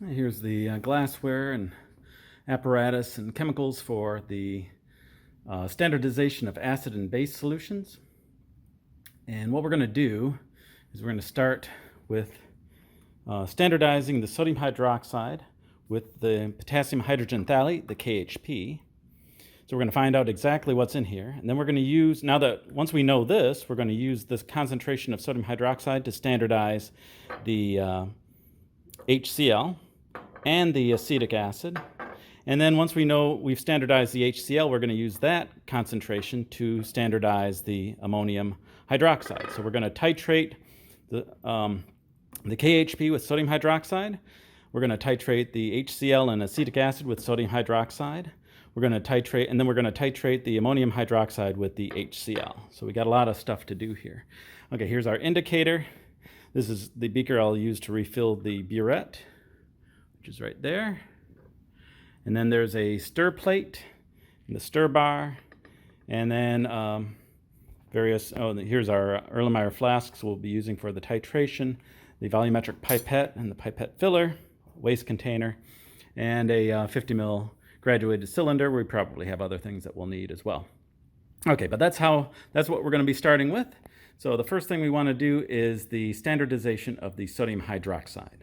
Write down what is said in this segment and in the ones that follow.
Here's the glassware and apparatus and chemicals for the standardization of acid and base solutions. And what we're going to do is we're going to start with standardizing the sodium hydroxide with the potassium hydrogen phthalate, the KHP. So we're going to find out exactly what's in here. And then we're going to use, now that once we know this, we're going to use this concentration of sodium hydroxide to standardize the HCl and the acetic acid. And then once we know we've standardized the HCl, we're going to use that concentration to standardize the ammonium hydroxide. So we're going to titrate the KHP with sodium hydroxide. We're going to titrate the HCl and acetic acid with sodium hydroxide. We're going to titrate, and then we're going to titrate the ammonium hydroxide with the HCl. So we got a lot of stuff to do here. Okay, here's our indicator. This is the beaker I'll use to refill the burette, which is right there. And then there's a stir plate and the stir bar, and then here's our Erlenmeyer flasks we'll be using for the titration, the volumetric pipette and the pipette filler, waste container, and a 50 ml graduated cylinder. We probably have other things that we'll need as well. Okay, but that's what we're going to be starting with. So the first thing we want to do is the standardization of the sodium hydroxide.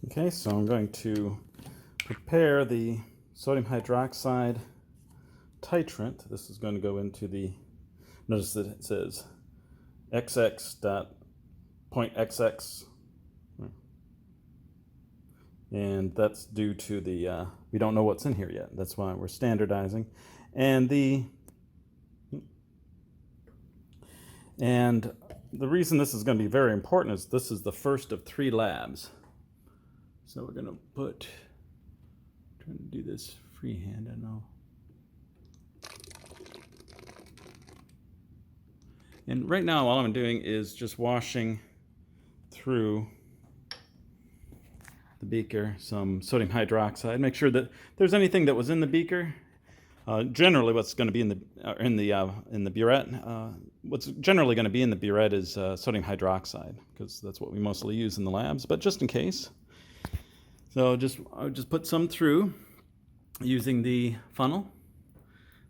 Okay, so I'm going to prepare the sodium hydroxide titrant. This is going to go into the, notice that it says XX.0.XX, and that's due to the, we don't know what's in here yet. That's why we're standardizing. And the reason this is going to be very important is this is the first of 3 labs. So we're going to trying to do this freehand, I know. And right now all I'm doing is just washing through the beaker some sodium hydroxide. Make sure that if there's anything that was in the beaker, generally what's going to be in the burette, what's generally going to be in the burette is sodium hydroxide, because that's what we mostly use in the labs, but just in case. So I'll just put some through using the funnel.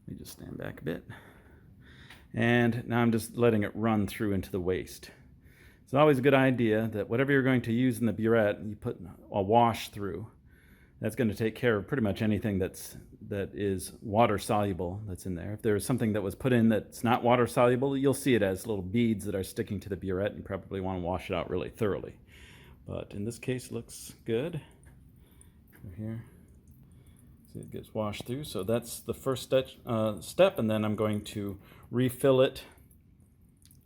Let me just stand back a bit. And now I'm just letting it run through into the waste. It's always a good idea that whatever you're going to use in the burette, you put a wash through. That's going to take care of pretty much anything that is water soluble that's in there. If there's something that was put in that's not water soluble, you'll see it as little beads that are sticking to the burette. You probably want to wash it out really thoroughly. But in this case, it looks good. Here, see, it gets washed through. So that's the first step, and then I'm going to refill it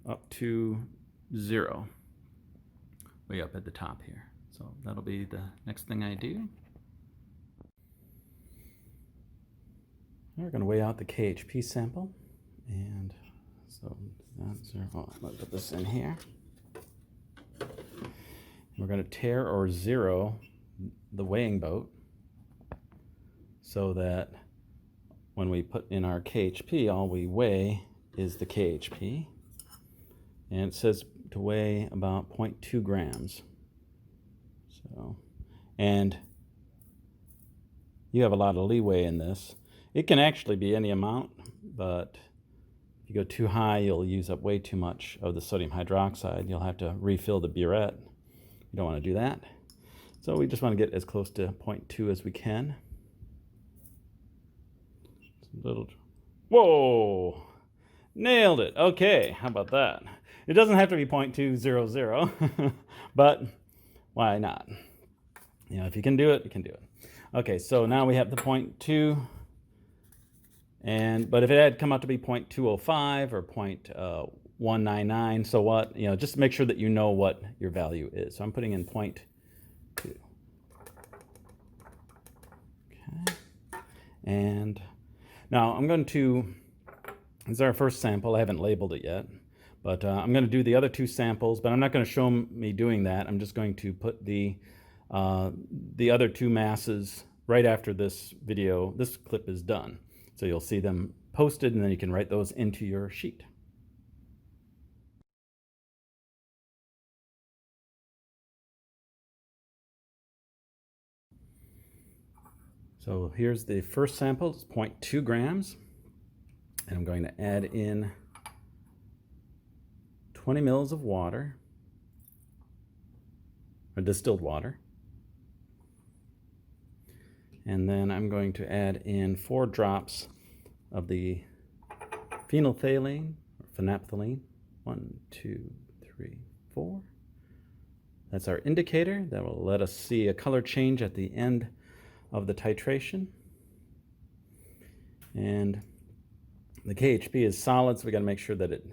up to 0, way up at the top here. So that'll be the next thing I do. We're going to weigh out the KHP sample, and so that's 0. Oh, I'm going to put this in here. We're going to tare or 0 the weighing boat so that when we put in our KHP, all we weigh is the KHP, and it says to weigh about 0.2 grams. So, and you have a lot of leeway in this. It can actually be any amount, but if you go too high, you'll use up way too much of the sodium hydroxide. You'll have to refill the burette. You don't want to do that. So we just want to get as close to 0.2 as we can. Whoa! Nailed it. Okay, how about that? It doesn't have to be 0.200, but why not? You know, if you can do it, you can do it. Okay, so now we have the 0.2, but if it had come out to be 0.205 or 0.199, so what? You know, just make sure that you know what your value is. So I'm putting in 0.2. Okay, and now I'm going to, this is our first sample. I haven't labeled it yet, but I'm going to do the other 2 samples, but I'm not going to show me doing that. I'm just going to put the other 2 masses right after this video, this clip is done. So you'll see them posted, and then you can write those into your sheet. So here's the first sample, it's 0.2 grams. And I'm going to add in 20 mils of water, or distilled water. And then I'm going to add in 4 drops of the phenolphthalein, or phenolphthalein. 1, 2, 3, 4. That's our indicator that will let us see a color change at the end of the titration. And the KHP is solid, so we got to make sure that it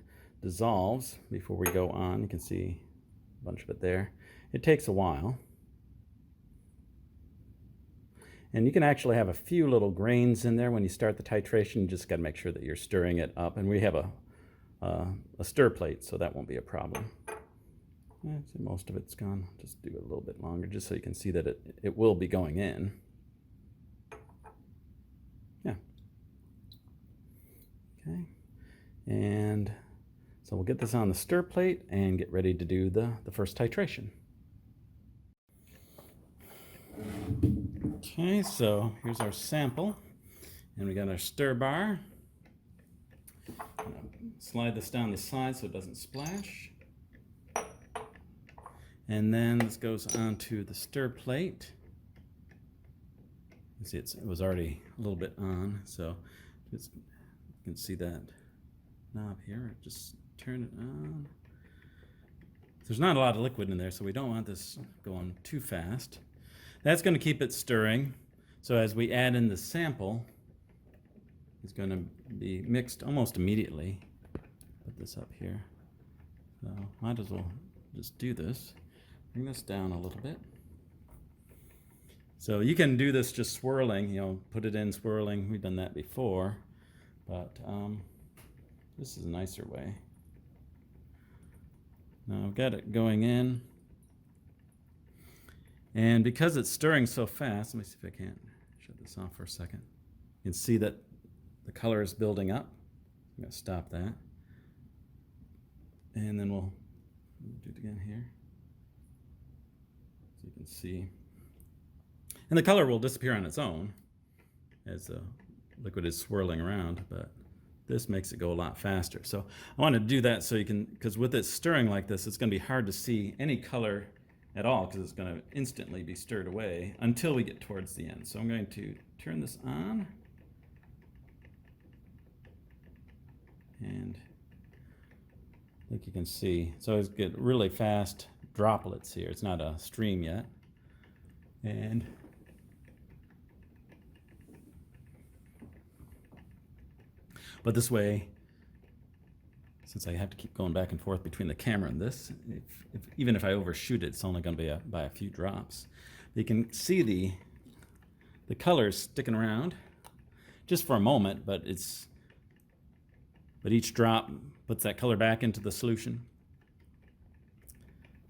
dissolves before we go on. You can see a bunch of it there. It takes a while. And you can actually have a few little grains in there when you start the titration. You just got to make sure that you're stirring it up. And we have a stir plate, so that won't be a problem. Yeah, so most of it's gone. Just do it a little bit longer just so you can see that it will be going in. Yeah. Okay. And so we'll get this on the stir plate and get ready to do the first titration. Okay, so here's our sample. And we got our stir bar. Slide this down the side so it doesn't splash. And then this goes onto the stir plate. You see it was already a little bit on, so you can see that knob here. Just turn it on. There's not a lot of liquid in there, so we don't want this going too fast. That's going to keep it stirring. So as we add in the sample, it's going to be mixed almost immediately. Put this up here. So might as well just do this. Bring this down a little bit. So you can do this just swirling, put it in swirling. We've done that before, but this is a nicer way. Now I've got it going in. And because it's stirring so fast, let me see if I can't shut this off for a second. You can see that the color is building up. I'm going to stop that. And then we'll do it again here. So you can see. And the color will disappear on its own as the liquid is swirling around, but this makes it go a lot faster. So I want to do that so you can, because with it stirring like this, it's going to be hard to see any color at all because it's going to instantly be stirred away until we get towards the end. So I'm going to turn this on. And like you can see, so it's get really fast droplets here. It's not a stream yet. And but this way, since I have to keep going back and forth between the camera and this, even if I overshoot it, it's only going to be by a few drops. You can see the colors sticking around just for a moment, but each drop puts that color back into the solution.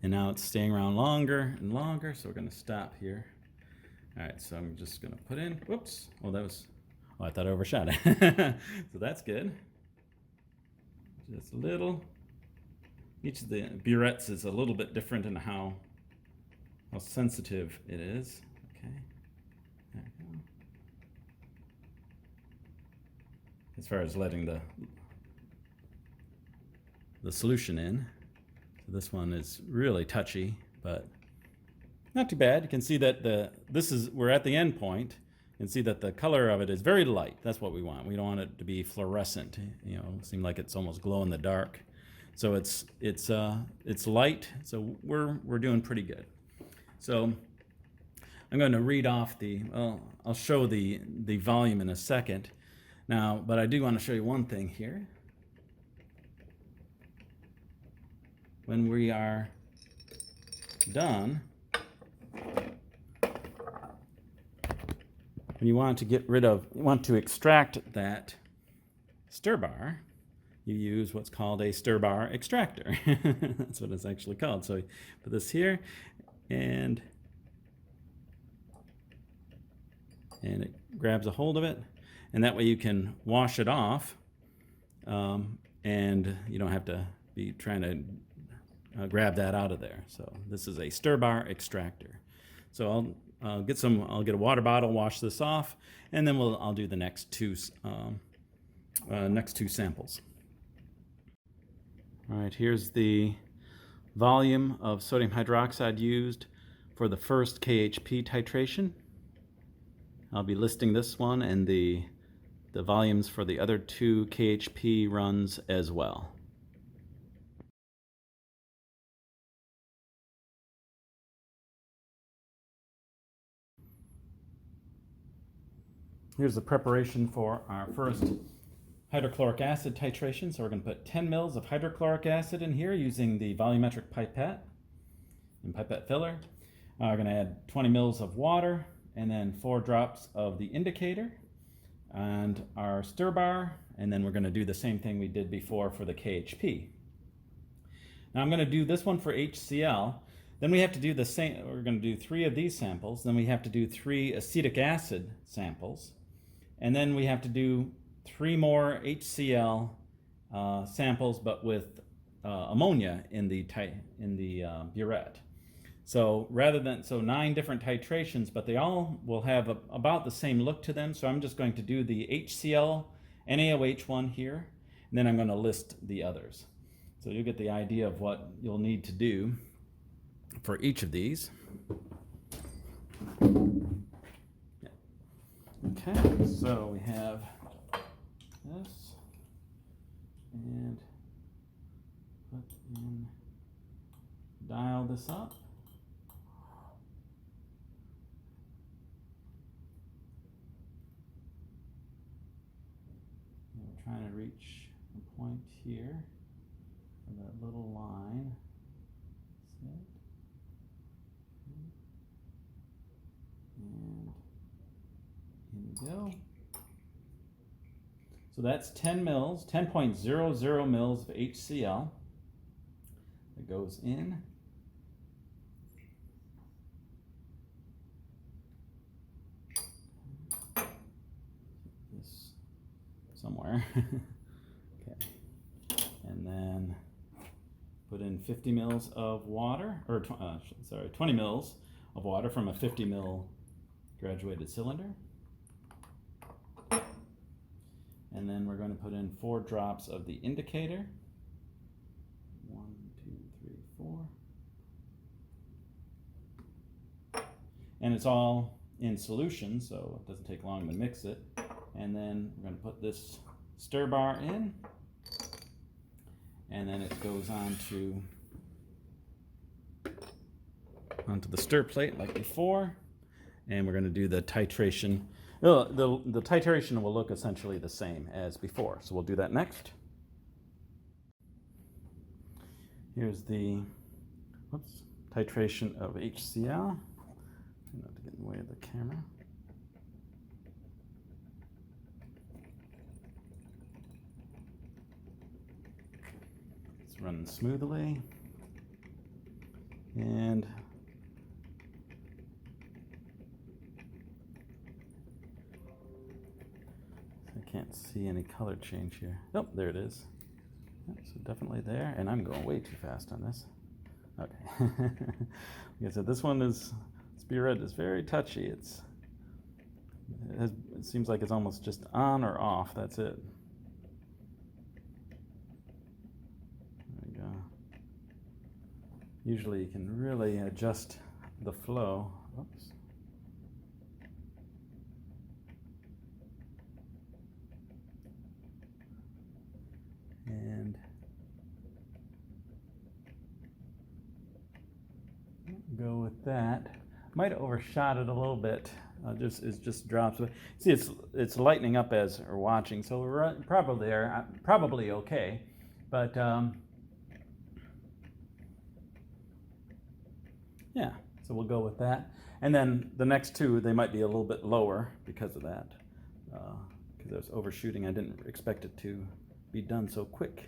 And now it's staying around longer and longer, so we're going to stop here. All right, so I'm just going to put in, whoops, I thought I overshot it. So that's good. Just a little. Each of the burettes is a little bit different in how sensitive it is. Okay, there we go. As far as letting the solution in. So this one is really touchy, but not too bad. You can see that we're at the end point. You can see that the color of it is very light. That's what we want. We don't want it to be fluorescent. Seem like it's almost glow in the dark. So it's light. So we're doing pretty good. So I'm going to read off I'll show the volume in a second. Now, but I do want to show you one thing here. When we are done, when you want to extract that stir bar, you use what's called a stir bar extractor. That's what it's actually called. So you put this here, and it grabs a hold of it, and that way you can wash it off, and you don't have to be trying to grab that out of there. So this is a stir bar extractor. So I'll get a water bottle, wash this off, and then I'll do the next two samples. All right, here's the volume of sodium hydroxide used for the first KHP titration. I'll be listing this one and the volumes for the other two KHP runs as well. Here's the preparation for our first hydrochloric acid titration. So we're going to put 10 mils of hydrochloric acid in here using the volumetric pipette and pipette filler. We're going to add 20 mils of water and then 4 drops of the indicator and our stir bar, and then we're going to do the same thing we did before for the KHP. Now I'm going to do this one for HCl. Then we have to do the same. We're going to do 3 of these samples. Then we have to do 3 acetic acid samples. And then we have to do 3 more HCl samples, but with ammonia in the burette. So 9 different titrations, but they all will have about the same look to them. So I'm just going to do the HCl NaOH one here, and then I'm going to list the others. So you'll get the idea of what you'll need to do for each of these. Okay, so we have this, and dial this up. And we're trying to reach a point here for that little line. And here we go. So that's 10 mils, 10.00 mils of HCl that goes in. This somewhere. Okay. And then put in 50 mils of water, or 20 mils of water from a 50 mil graduated cylinder. And then we're going to put in 4 drops of the indicator. 1, 2, 3, 4. And it's all in solution, so it doesn't take long to mix it. And then we're going to put this stir bar in. And then it goes onto the stir plate like before. And we're going to do the titration. The titration will look essentially the same as before, so we'll do that next. Here's the titration of HCl. Not to get in the way of the camera. It's running smoothly, and I can't see any color change here. Oh, there it is. So definitely there, and I'm going way too fast on this. Okay. Like I said, this burette is very touchy. It seems like it's almost just on or off. That's it. There we go. Usually you can really adjust the flow. Oops. And go with that. Might have overshot it a little bit. It just drops. See, it's lightening up as we're watching, so we're probably okay. But yeah, so we'll go with that. And then the next 2, they might be a little bit lower because of that. Because I was overshooting. I didn't expect it to be done so quick.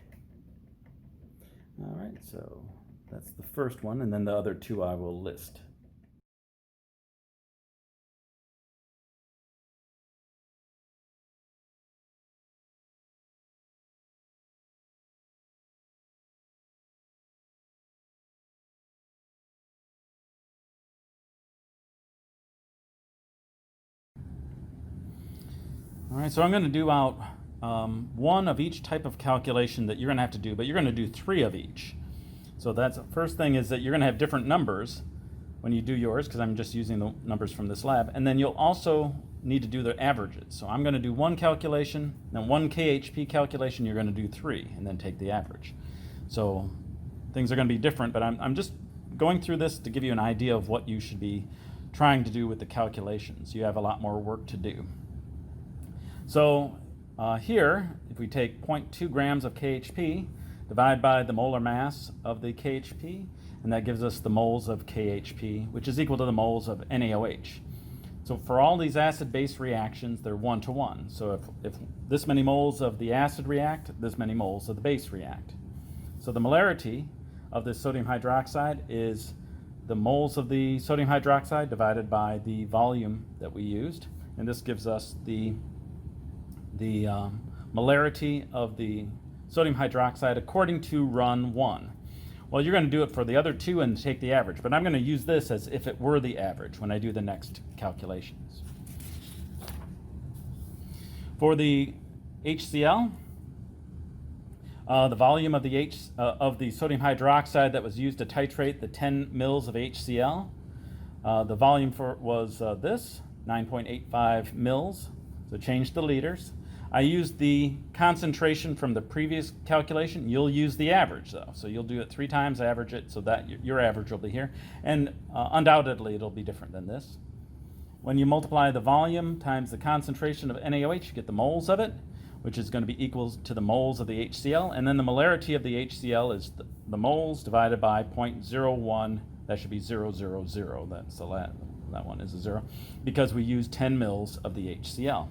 All right, so that's the first one, and then the other 2 I will list. All right, so I'm going to do out one of each type of calculation that you're going to have to do, but you're going to do 3 of each. So that's the first thing, is that you're going to have different numbers when you do yours, because I'm just using the numbers from this lab. And then you'll also need to do the averages. So I'm going to do 1 calculation, then 1 KHP calculation, you're going to do 3, and then take the average. So things are going to be different, but I'm just going through this to give you an idea of what you should be trying to do with the calculations. You have a lot more work to do. So here, if we take 0.2 grams of KHP, divide by the molar mass of the KHP, and that gives us the moles of KHP, which is equal to the moles of NaOH. So for all these acid-base reactions, they're 1-to-1. So if this many moles of the acid react, this many moles of the base react. So the molarity of this sodium hydroxide is the moles of the sodium hydroxide divided by the volume that we used, and this gives us the molarity of the sodium hydroxide according to run 1. Well, you're going to do it for the other 2 and take the average, but I'm going to use this as if it were the average when I do the next calculations. For the HCl, the volume of the sodium hydroxide that was used to titrate the 10 mils of HCl, the volume was this, 9.85 mils, so change the liters. I used the concentration from the previous calculation. You'll use the average though. So you'll do it 3 times, average it, so that your average will be here. And undoubtedly it'll be different than this. When you multiply the volume times the concentration of NaOH, you get the moles of it, which is going to be equal to the moles of the HCl. And then the molarity of the HCl is the moles divided by 0.01. That should be 000. That's that one is a 0, because we use 10 mils of the HCl.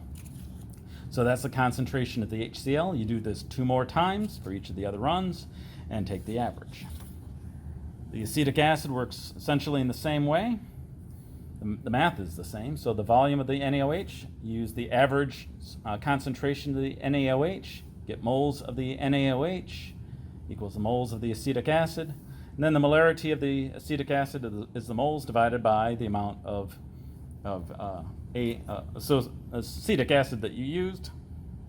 So that's the concentration of the HCl. You do this 2 more times for each of the other runs and take the average. The acetic acid works essentially in the same way. The math is the same. So the volume of the NaOH, use the average concentration of the NaOH, get moles of the NaOH equals the moles of the acetic acid. And then the molarity of the acetic acid is the moles divided by the amount of acetic acid that you used.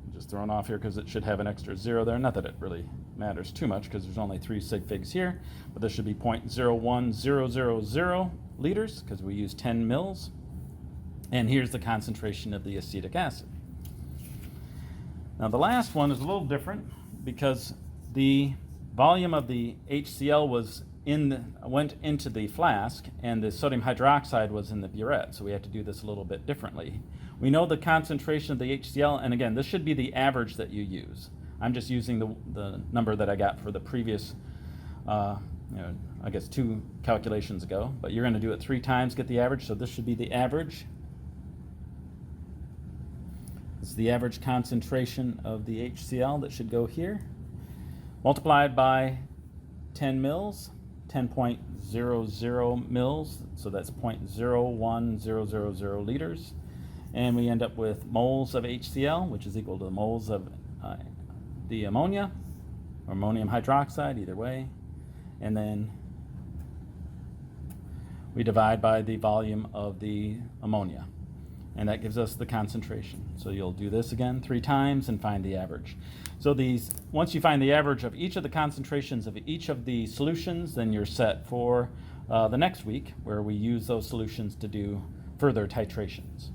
I'm just thrown off here because it should have an extra 0 there. Not that it really matters too much because there's only 3 sig figs here, but this should be 0.01000 liters because we use 10 mils. And here's the concentration of the acetic acid. Now the last one is a little different because the volume of the HCl went into the flask, and the sodium hydroxide was in the burette, so we have to do this a little bit differently. We know the concentration of the HCl, and again, this should be the average that you use. I'm just using the number that I got for the previous, I guess 2 calculations ago, but you're going to do it 3 times, get the average, so this should be the average. This is the average concentration of the HCl that should go here, multiplied by 10 mils, 10.00 mils, so that's 0.01000 liters. And we end up with moles of HCl, which is equal to the moles of the ammonia, or ammonium hydroxide, either way. And then we divide by the volume of the ammonia. And that gives us the concentration. So you'll do this again 3 times and find the average. So once you find the average of each of the concentrations of each of the solutions, then you're set for the next week, where we use those solutions to do further titrations.